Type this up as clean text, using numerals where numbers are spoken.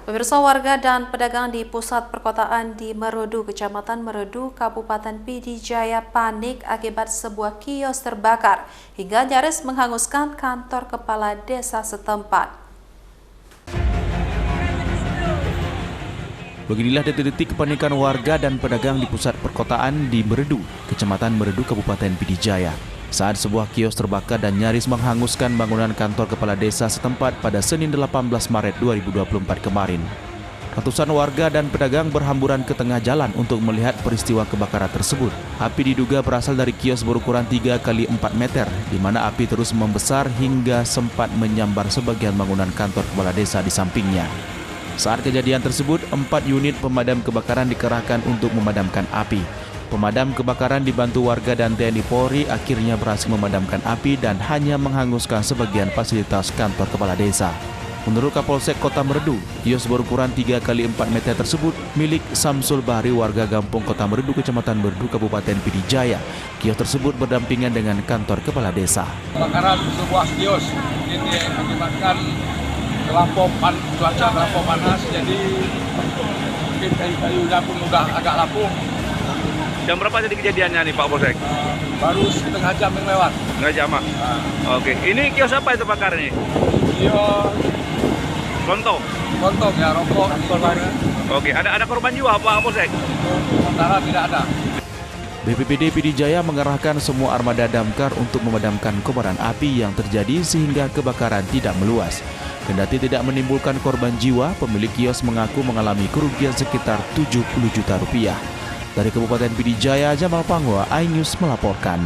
Pemirsa, warga dan pedagang di pusat perkotaan di Merudu, Kecamatan Merudu, Kabupaten Pidi Jaya panik akibat sebuah kios terbakar hingga nyaris menghanguskan kantor kepala desa setempat. Beginilah detik-detik kepanikan warga dan pedagang di pusat perkotaan di Merudu, Kecamatan Merudu, Kabupaten Pidi Jaya, saat sebuah kios terbakar dan nyaris menghanguskan bangunan kantor kepala desa setempat pada Senin 18 Maret 2024 kemarin. Ratusan warga dan pedagang berhamburan ke tengah jalan untuk melihat peristiwa kebakaran tersebut. Api diduga berasal dari kios berukuran 3 x 4 meter, di mana api terus membesar hingga sempat menyambar sebagian bangunan kantor kepala desa di sampingnya. Saat kejadian tersebut, 4 unit pemadam kebakaran dikerahkan untuk memadamkan api. Pemadam kebakaran dibantu warga dan TNI Polri akhirnya berhasil memadamkan api dan hanya menghanguskan sebagian fasilitas kantor kepala desa. Menurut Kapolsek Kota Merudu, kios berukuran 3 x 4 meter tersebut milik Samsul Bahri, warga Gampung Kota Merudu, Kecamatan Merudu, Kabupaten Pidi Jaya. Kios tersebut berdampingan dengan kantor kepala desa. Kebakaran sebuah kios ini akibatkan cuaca terlampau panas, jadi mungkin kayu-kayunya pun udah agak lapuk. Jam berapa jadi kejadiannya nih Pak Polsek? Baru setengah jam yang lewat. Setengah jam. Oke, ini kios apa itu bakar ini? Kios Lontong. lontong ya, rokok. Oke, ada korban jiwa Pak Polsek? Sementara tidak ada. BPBD Pidi Jaya mengerahkan semua armada damkar untuk memadamkan kobaran api yang terjadi sehingga kebakaran tidak meluas. Kendati tidak menimbulkan korban jiwa, pemilik kios mengaku mengalami kerugian sekitar 70 juta rupiah. Dari Kabupaten Pidi Jaya, Jamal Pangwa, iNews melaporkan.